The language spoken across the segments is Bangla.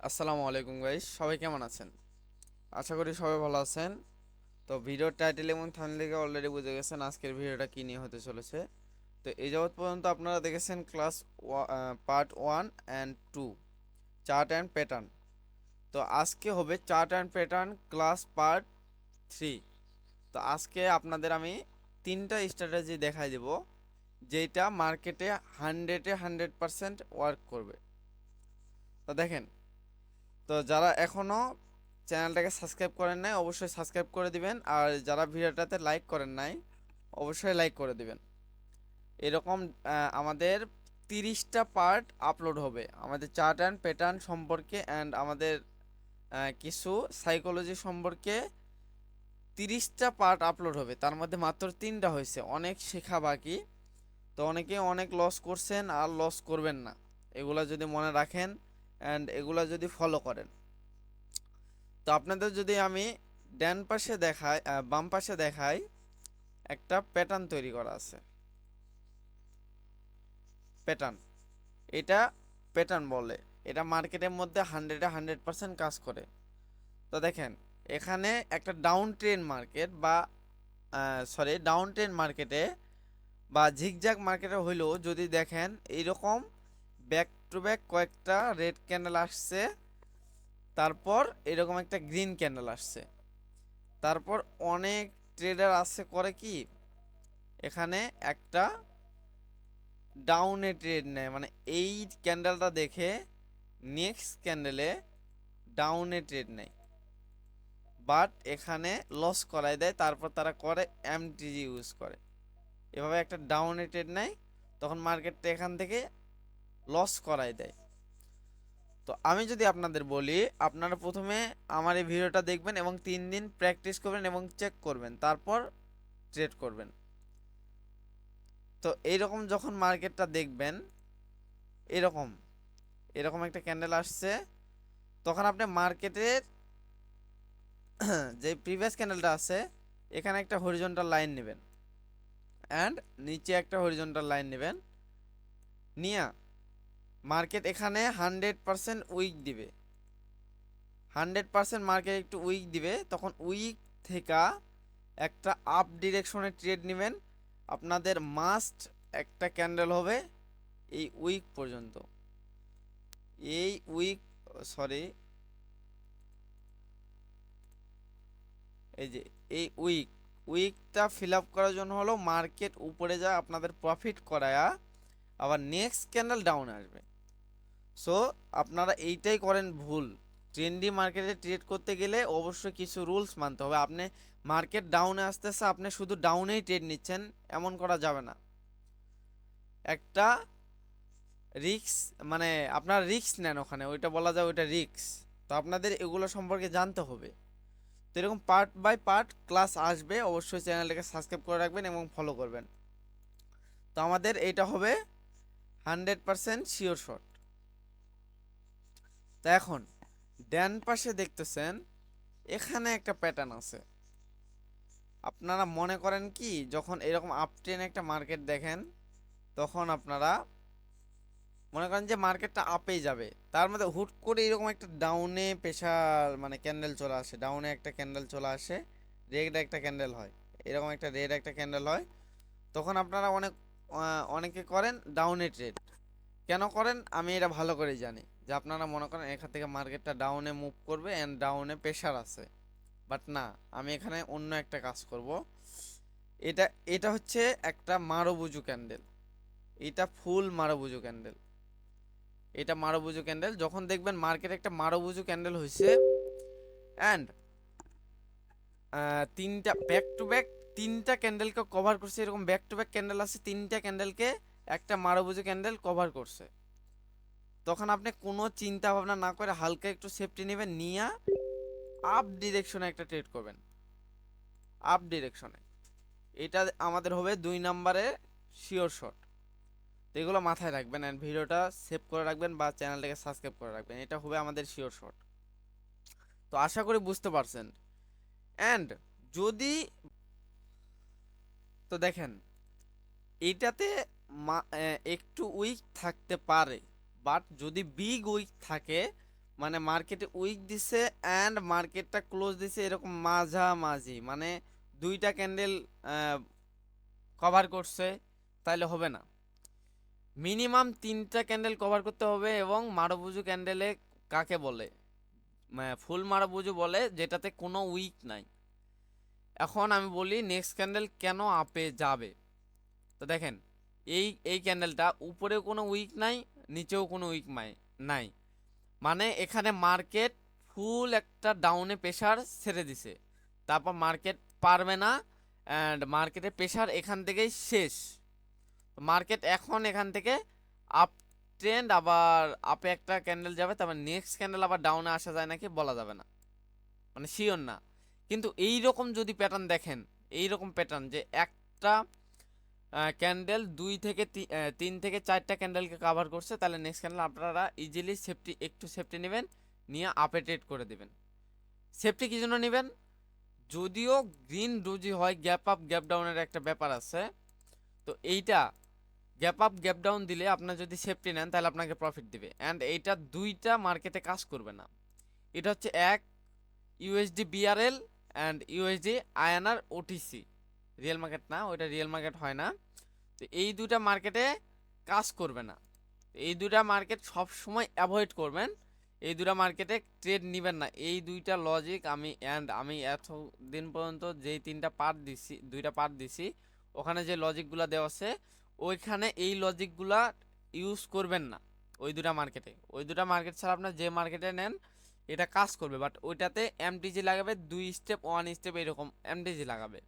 আসসালামু আলাইকুম গাইস, সবাই কেমন আছেন? আশা করি সবাই ভালো আছেন। তো ভিডিওর টাইটেল এবং থাম্বনেল থেকে অলরেডি বুঝে গেছেন আজকের ভিডিওটা কি নিয়ে হতে চলেছে। তো এই যাবৎ পর্যন্ত আপনারা দেখেছেন class part 1 and 2 chart and pattern. তো আজকে হবে chart and pattern class part 3। তো আজকে আপনাদের আমি তিনটা স্ট্র্যাটেজি দেখাই দেব যেটা মার্কেটে 100% ওয়ার্ক করবে। তো দেখেন, তো যারা এখনো চ্যানেলটাকে সাবস্ক্রাইব করেন নাই অবশ্যই সাবস্ক্রাইব করে দিবেন, আর যারা ভিডিওটাতে লাইক করেন নাই অবশ্যই লাইক করে দিবেন। এরকম আমাদের 30টা পার্ট আপলোড হবে আমাদের চার্ট অ্যান্ড প্যাটার্ন সম্পর্কে অ্যান্ড আমাদের কিছু সাইকোলজি সম্পর্কে। 30টা পার্ট আপলোড হবে, তার মধ্যে মাত্র 3টা হয়েছে, অনেক শেখা বাকি। তো অনেকে অনেক লস করছেন আর লস করবেন না, এগুলা যদি মনে রাখেন অ্যান্ড এগুলা যদি ফলো করেন। তো আপনাদের যদি আমি ডান পাশে দেখাই, বাম পাশে দেখাই, একটা প্যাটার্ন তৈরি করা আছে। প্যাটার্ন, এটা প্যাটার্ন বলে, এটা মার্কেটের মধ্যে 100% কাজ করে। তো দেখেন, এখানে একটা ডাউন ট্রেন্ড মার্কেট বা ডাউন ট্রেন্ড মার্কেটে বা ঝিকঝ্যাক মার্কেটে হইলেও যদি দেখেন এইরকম ব্যাক টু ব্যাক কয়েকটা রেড ক্যান্ডেল আসছে, তারপর এরকম একটা গ্রিন ক্যান্ডেল আসছে, তারপর অনেক ট্রেডার আছে করে কি এখানে একটা ডাউনে ট্রেড নেয়, মানে এই ক্যান্ডেলটা দেখে নেক্সট ক্যান্ডেলে ডাউনে ট্রেড নেয়, বাট এখানে লস করায় দেয়, তারপর তারা করে এমটিজি ইউজ করে, এভাবে একটা ডাউনে ট্রেড নেয়, তখন মার্কেটটা এখান থেকে লস করায় দেয়। তো আমি যদি আপনাদের বলি, আপনারা প্রথমে আমার এই ভিডিওটা দেখবেন এবং 3 দিন প্র্যাকটিস করবেন এবং চেক করবেন, তারপর ট্রেড করবেন। তো এইরকম যখন মার্কেটটা দেখবেন, এরকম এরকম একটা ক্যান্ডেল আসছে, তখন আপনি মার্কেটের যে প্রিভিয়াস ক্যান্ডেলটা আছে এখানে একটা হরিজন্টাল লাইন নেবেন অ্যান্ড নিচে একটা হরিজন্টাল লাইন নেবেন, নিয়ে মার্কেট এখানে 100% উইক দিবে, 100% মার্কেট একটু উইক দিবে, তখন উইক থেকে একটা আপ ডিরেকশনে ট্রেড নেবেন। আপনাদের মাস্ট একটা ক্যান্ডেল হবে এই উইক পর্যন্ত, এই উইক, সরি, এই যে এই উইকটা ফিল আপ করার জন্য হলো মার্কেট উপরে যায় আপনাদের প্রফিট করায়া আবার নেক্সট ক্যান্ডেল ডাউন আসবে। সো আপনারা এইটাই করেন ভুল, ট্রেন্ডি মার্কেটে ট্রেড করতে গেলে অবশ্যই কিছু রুলস মানতে হবে। আপনি মার্কেট ডাউনে আসতেছে, আপনি শুধু ডাউনেই ট্রেড নিচ্ছেন, এমন করা যাবে না। একটা রিক্স, মানে আপনার রিক্স নেন ওখানে, ওইটা বলা যায় ওইটা রিক্স। তো আপনাদের এগুলো সম্পর্কে জানতে হবে। তো এরকম পার্ট বাই পার্ট ক্লাস আসবে, অবশ্যই চ্যানেলটাকে সাবস্ক্রাইব করে রাখবেন এবং ফলো করবেন। তো আমাদের এইটা হবে 100% শিওর শট। তো এখন ডান পাশে দেখতেছেন এখানে একটা প্যাটার্ন আছে। আপনারা মনে করেন কি যখন এরকম আপ ট্রেন একটা মার্কেট দেখেন, তখন আপনারা মনে করেন যে মার্কেটটা আপেই যাবে, তার মধ্যে হুট করে এরকম একটা ডাউনে প্রেশার মানে ক্যান্ডেল চলে আসে, ডাউনে একটা ক্যান্ডেল চলে আসে, রেড একটা ক্যান্ডেল হয়, এরকম একটা রেড একটা ক্যান্ডেল হয়, তখন আপনারা অনেকে করেন ডাউনে ট্রেড। কেন করেন আমি এটা ভালো করে জানি, যে আপনারা মনে করেন এখান থেকে মার্কেটটা ডাউনে মুভ করবে অ্যান্ড ডাউনে প্রেশার আছে, বাট না, আমি এখানে অন্য একটা কাজ করব। এটা এটা হচ্ছে একটা মারুবুজু ক্যান্ডেল, এটা ফুল মারুবুজু ক্যান্ডেল, এটা মারুবুজু ক্যান্ডেল। যখন দেখবেন মার্কেট একটা মারুবুজু ক্যান্ডেল হয়েছে অ্যান্ড তিনটা ব্যাক টু ব্যাক, তিনটা ক্যান্ডেলকে কভার করছে, এরকম ব্যাক টু ব্যাক ক্যান্ডেল আছে, তিনটা ক্যান্ডেলকে একটা মারুবুজু ক্যান্ডেল কভার করছে, তখন আপনি কোনো চিন্তা ভাবনা না করে হালকা একটু সেফটি নেবেন, নিয়ে আপ ডিরেকশনে একটা ট্রেড করবেন, আপ ডিরেকশনে। এটা আমাদের হবে 2 নম্বরে শিওর শট। তো এগুলো মাথায় রাখবেন অ্যান্ড ভিডিওটা সেভ করে রাখবেন বা চ্যানেলটাকে সাবস্ক্রাইব করে রাখবেন, এটা হবে আমাদের শিওর শট। তো আশা করি বুঝতে পারছেন। অ্যান্ড যদি, তো দেখেন এইটাতে একটু উইক থাকতে পারে, বাট যদি বিগ উইক থাকে মানে মার্কেটে উইক দিছে অ্যান্ড মার্কেটটা ক্লোজ দিছে এরকম মাঝামাঝি, মানে দুইটা ক্যান্ডেল কভার করছে, তাইলে হবে না। মিনিমাম তিনটা ক্যান্ডেল কভার করতে হবে। এবং মারুবুজু ক্যান্ডেলে কাকে বলে, ফুল মারুবুজু বলে যেটাতে কোনো উইক নাই। এখন আমি বলি নেক্সট ক্যান্ডেল কেন আপে যাবে। তো দেখেন, এই এই ক্যান্ডেলটা উপরেও কোনো উইক নাই, নিচেও কোনো উইক নাই, মানে এখানে মার্কেট ফুল একটা ডাউনে প্রেশার ছেড়ে দিছে, তারপর মার্কেট পারবে না, অ্যান্ড মার্কেটের প্রেশার এখান থেকেই শেষ। মার্কেট এখন এখান থেকে আপ ট্রেন্ড, আবার আপে একটা ক্যান্ডেল যাবে, তারপর নেক্সট ক্যান্ডেল আবার ডাউনে আসা যায় নাকি বলা যাবে না, মানে শিওর না। কিন্তু এই রকম যদি প্যাটার্ন দেখেন, এই রকম প্যাটার্ন যে একটা ক্যান্ডেল দুই থেকে তিন থেকে চারটা ক্যান্ডেলকে কাভার করছে, তাহলে নেক্সট ক্যান্ডেল আপনারা ইজিলি একটু সেফটি নেবেন, নিয়ে আপে ট্রেড করে দেবেন। সেফটি কি জন্য নেবেন? যদিও গ্রিন ডোজি হয়, গ্যাপ আপ গ্যাপ ডাউনের একটা ব্যাপার আছে, তো এইটা গ্যাপ আপ গ্যাপ ডাউন দিলে আপনার যদি সেফটি নেন তাহলে আপনাকে প্রফিট দিবে, অ্যান্ড এইটা দুইটা মার্কেটে কাজ করবে না। এটা হচ্ছে এক USD BRL and USD INR OTC, real market না, ওইটা রিয়েল মার্কেট হয় না। তো এই দুটা মার্কেটে কাজ করবে না, এই দুটা মার্কেট সব সময় অ্যাভয়েড করবেন, এই দুটা মার্কেটে ট্রেড নেবেন না। এই দুইটা লজিক আমি এতদিন পর্যন্ত যেই দুইটা পার্ট দিছি, ওখানে যে লজিকগুলো দেওয়া আছে, ওইখানে এই লজিকগুলা ইউজ করবেন না। ওই দুটা মার্কেট ছাড়া আপনার যে মার্কেটে নেন এটা কাজ করবে, বাট ওইটাতে এমটিজি লাগাবে 2 স্টেপ 1 স্টেপ এরকম এমটিজি লাগাবে।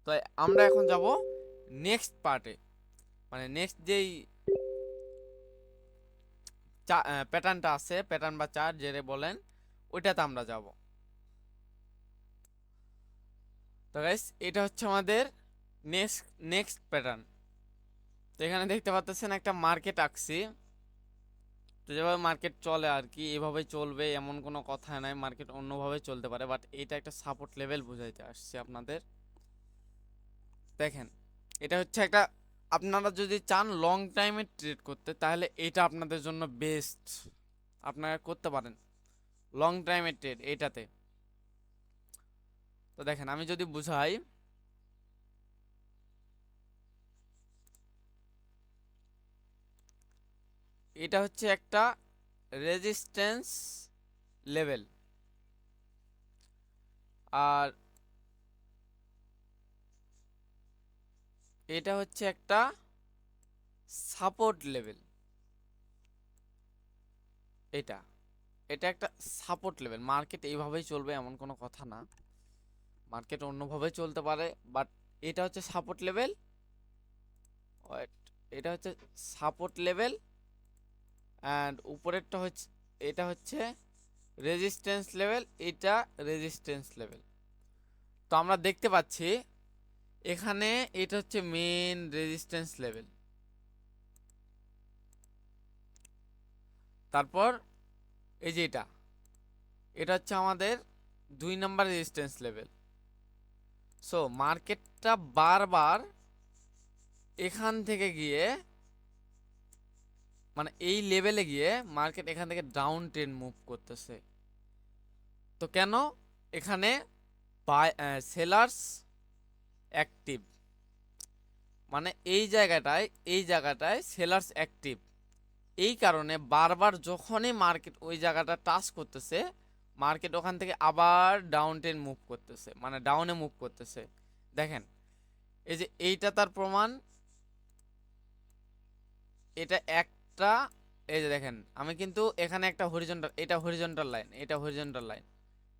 তো আমরা এখন যাব নেক্সট পার্টে, মানে নেক্সট যেই প্যাটার্নটা আছে, প্যাটার্ন বা চার্ট যেটা বলেন, ওইটাতে আমরা যাব। তো গাইস, এটা হচ্ছে আমাদের নেক্সট নেক্সট প্যাটার্ন। তো এখানে দেখতে পাচ্ছেন একটা মার্কেট আঁকছি। তো যেভাবে মার্কেট চলে আর কি, এভাবেই চলবে এমন কোনো কথা নাই, মার্কেট অন্যভাবে চলতে পারে, বাট এটা একটা সাপোর্ট লেভেল বোঝাইতে আসছে আপনাদের। দেখেন, এটা হচ্ছে একটা, আপনারা যদি চান লং টাইমে ট্রেড করতে তাহলে এটা আপনাদের জন্য বেস্ট, আপনারা করতে পারেন লং টাইমের ট্রেড এইটাতে। তো দেখেন, আমি যদি বুঝাই, এটা হচ্ছে একটা রেজিস্ট্যান্স লেভেল, আর এটা হচ্ছে একটা সাপোর্ট লেভেল। এটা এটা একটা সাপোর্ট লেভেল। মার্কেট এইভাবেই চলবে এমন কোনো কথা না, মার্কেট অন্যভাবে চলতে পারে, বাট এটা হচ্ছে সাপোর্ট লেভেল। ওয়েট, এটা হচ্ছে সাপোর্ট লেভেল, অ্যান্ড উপরেরটা হচ্ছে, এটা হচ্ছে রেজিস্ট্যান্স লেভেল, এটা রেজিস্ট্যান্স লেভেল। তো আমরা দেখতে পাচ্ছি এখানে এটা হচ্ছে মেন রেজিস্ট্যান্স লেভেল, তারপর এই যে এটা, এটা হচ্ছে আমাদের 2 নাম্বার রেজিস্ট্যান্স লেভেল। সো মার্কেটটা বারবার এখান থেকে গিয়ে, মানে এই লেভেলে গিয়ে মার্কেট এখান থেকে ডাউন ট্রেন্ড মুভ করতেছে। তো কেন? এখানে সেলার্স অ্যাক্টিভ, মানে এই জায়গাটায় সেলার্স অ্যাক্টিভ। এই কারণে বারবার যখনই মার্কেট ওই জায়গাটা টাচ করতেছে, মার্কেট ওখান থেকে আবার ডাউন ট্রেন্ড মুভ করতেছে, মানে ডাউনে মুভ করতেছে। দেখেন, এই যে এইটা তার প্রমাণ, এটা একটা, এই যে দেখেন, আমি কিন্তু এখানে একটা হরিজন্টাল, এটা হরিজন্টাল লাইন, এটা হরিজন্টাল লাইন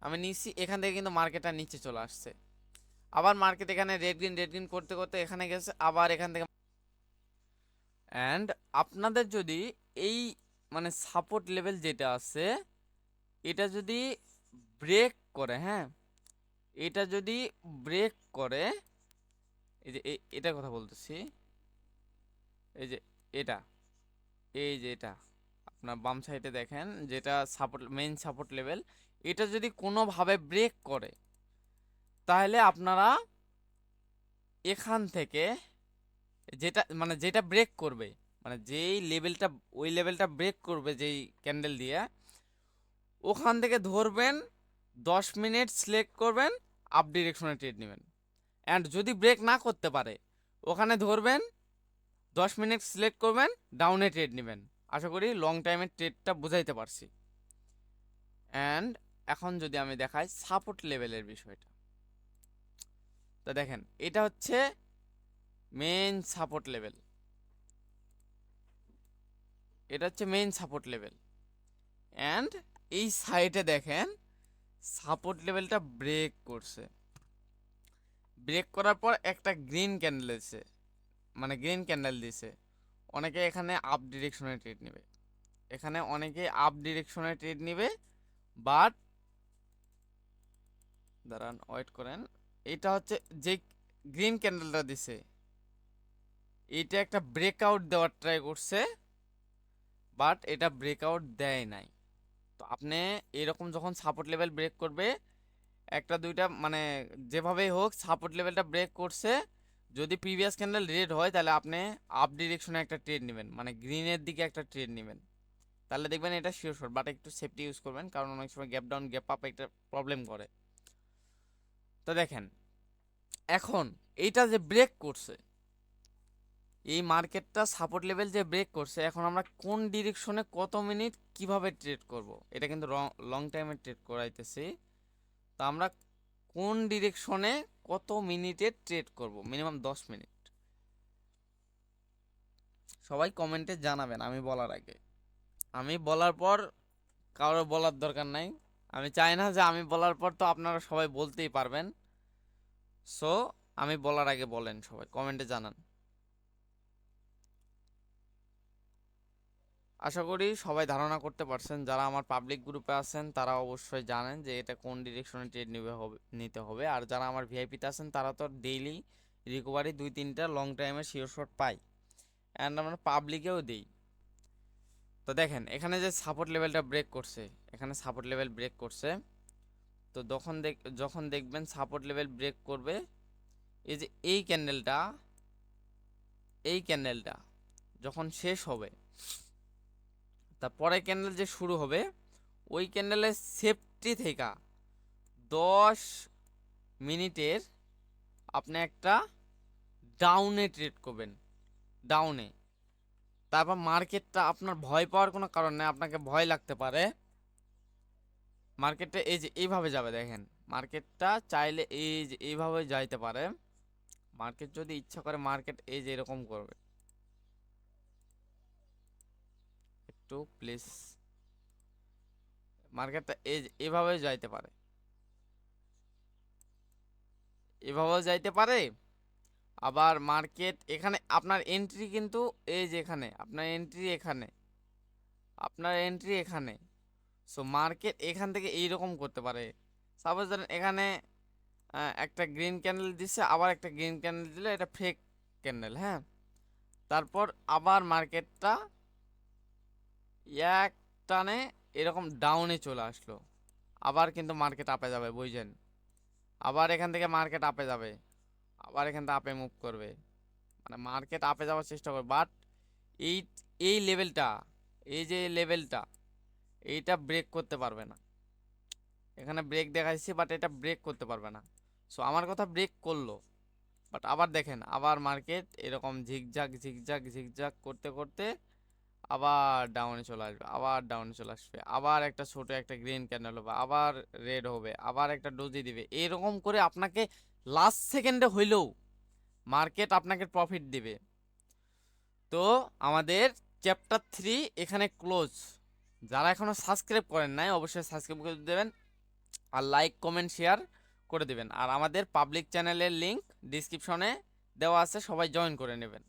আমি নিচ্ছি, এখান থেকে কিন্তু মার্কেটটা নিচে চলে আসছে, আবার মার্কেট এখানে রেড গ্রিন করতে করতে এখানে গেছে, আবার এখান থেকে। অ্যান্ড আপনাদের যদি এই, মানে সাপোর্ট লেভেল যেটা আছে, এটা যদি ব্রেক করে, হ্যাঁ, এটা যদি ব্রেক করে, এই যে এটার কথা বলতেছি, এই যে এটা, এই যে এটা আপনার বাম সাইডে দেখেন যেটা সাপোর্ট, মেইন সাপোর্ট লেভেল, এটা যদি কোনোভাবে ব্রেক করে, তাহলে আপনারা এখান থেকে যেটা ব্রেক করবে, মানে যেই লেভেলটা, ওই লেভেলটা ব্রেক করবে যেই ক্যান্ডেল দিয়ে, ওখান থেকে ধরবেন, 10 মিনিট সিলেক্ট করবেন, আপ ডিরেকশনে ট্রেড নেবেন। অ্যান্ড যদি ব্রেক না করতে পারে, ওখানে ধরবেন, 10 মিনিট সিলেক্ট করবেন, ডাউনে ট্রেড নেবেন। আশা করি লং টাইমের ট্রেডটা বুঝাইতে পারছি। অ্যান্ড এখন যদি আমি দেখাই সাপোর্ট লেভেলের বিষয়টা, তো দেখেন এটা হচ্ছে মেইন সাপোর্ট লেভেল, এটা হচ্ছে মেইন সাপোর্ট লেভেল। অ্যান্ড এই সাইডে দেখেন সাপোর্ট লেভেলটা ব্রেক করছে, ব্রেক করার পর একটা গ্রিন ক্যান্ডেল দিছে, মানে গ্রিন ক্যান্ডেল দিছে। অনেকে এখানে আপ ডিরেকশনে ট্রেড নেবে, এখানে অনেকে আপ ডিরেকশনে ট্রেড নেবে, বাট দাঁড়ান ওয়েট করেন, এটা হচ্ছে যে গ্রিন ক্যান্ডেলটা দিছে, এটা একটা ব্রেকআউট দেওয়ার ট্রাই করছে, বাট এটা ব্রেকআউট দেয় নাই। তো আপনি এরকম যখন সাপোর্ট লেভেল ব্রেক করবে, একটা দুইটা মানে যেভাবেই হোক সাপোর্ট লেভেলটা ব্রেক করছে, যদি প্রিভিয়াস ক্যান্ডেল রেড হয় তাহলে আপনি আপ ডিরেকশনে একটা ট্রেড নেবেন, মানে গ্রিনের দিকে একটা ট্রেড নেবেন, তাহলে দেখবেন এটা শিওর শট। বাট একটু সেফটি ইউজ করবেন, কারণ অনেক সময় গ্যাপ ডাউন গ্যাপ আপ একটা প্রবলেম করে। তো দেখেন এখন এইটা যে ব্রেক করছে, এই মার্কেটটা সাপোর্ট লেভেল যে ব্রেক করছে, এখন আমরা কোন ডিরেকশনে কত মিনিট কিভাবে ট্রেড করব, এটা কিন্তু লং টাইমে ট্রেড করাইতেছি। তো আমরা কোন ডিরেকশনে কত মিনিটে ট্রেড করব, মিনিমাম 10 মিনিট। সবাই কমেন্টে জানাবেন আমি বলার আগে, আমি বলার পর কারো বলার দরকার নাই। আমি চাই না যে আমি বলার পর তো আপনারা সবাই বলতেই পারবেন। সো আমি বলার আগে বলেন, সবাই কমেন্টে জানান। আশা করি সবাই ধারণা করতে পারছেন, যারা আমার পাবলিক গ্রুপে আছেন তারা অবশ্যই জানেন যে এটা কোন ডিরেকশনে ট্রেড নিতে হবে। আর যারা আমার ভিআইপিতে আছেন তারা তো ডেইলি রিকভারি 2-3টা লং টাইমের শিওর শট পাই, অ্যান্ড আমরা পাবলিকেও দিই। তো দেখেন এখানে যে সাপোর্ট লেভেলটা ব্রেক করছে, এখানে সাপোর্ট লেভেল ব্রেক করছে। তো যখন দেখবেন সাপোর্ট লেভেল ব্রেক করবে, এই যে এই ক্যান্ডেলটা যখন শেষ হবে, তারপরে ক্যান্ডেল যে শুরু হবে, ওই ক্যান্ডেলের সেফটি থেকে 10 মিনিটের আপনি একটা ডাউনে ট্রেড করবেন, ডাউনে। তারপর মার্কেটটা আপনার ভয় পাওয়ার কোনো কারণ নেই, আপনাকে ভয় লাগতে পারে। মার্কেটটা এই যে এইভাবে যাবে, দেখেন মার্কেটটা চাইলে এই যে এইভাবে যাইতে পারে। মার্কেট যদি ইচ্ছা করে মার্কেট এই যে এরকম করবে, একটু প্লিজ, মার্কেটটা এই যে এভাবে যাইতে পারে, এভাবেও যাইতে পারে। আবার মার্কেট এখানে আপনার এন্ট্রি কিন্তু এই যে এখানে আপনার এন্ট্রি, এখানে আপনার এন্ট্রি এখানে। সো মার্কেট এখান থেকে এইরকম করতে পারে। সাপোজ ধরেন এখানে একটা গ্রিন ক্যান্ডেল দিচ্ছে, আবার একটা গ্রিন ক্যান্ডেল দিলে এটা ফেক ক্যান্ডেল, হ্যাঁ। তারপর আবার মার্কেটটা এক টানে এরকম ডাউনে চলে আসলো, আবার কিন্তু মার্কেট আপে যাবে, বুঝছেন। আবার এখান থেকে মার্কেট আপে যাবে, আবার এখান থেকে আপে মুভ করবে, মানে মার্কেট আপে যাওয়ার চেষ্টা করবে। বাট এই এই লেভেলটা, এই যে লেভেলটা, এইটা ব্রেক করতে পারবে না। এখানে ব্রেক দেখাইছি, বাট এটা ব্রেক করতে পারবে না। সো আমার কথা ব্রেক করলো, বাট আবার দেখেন আবার মার্কেট এরকম ঝিকঝাক ঝিকঝাক ঝিকঝাক করতে করতে আবার ডাউনে চলে আসবে, আবার ডাউনে চলে আসবে, আবার একটা ছোট একটা গ্রিন ক্যান্ডেল হবে, আবার রেড হবে, আবার একটা ডোজি দিবে। এরকম করে আপনাকে লাস্ট সেকেন্ডে হইলেও মার্কেট আপনাকে প্রফিট দিবে। তো আমাদের চ্যাপ্টার 3 এখানে ক্লোজ। যারা এখনো সাবস্ক্রাইব করেন নাই অবশ্যই সাবস্ক্রাইব করে দেবেন, আর লাইক কমেন্ট শেয়ার করে দেবেন। আর আমাদের পাবলিক চ্যানেলের লিংক ডিসক্রিপশনে দেওয়া আছে, সবাই জয়েন করে নেবেন।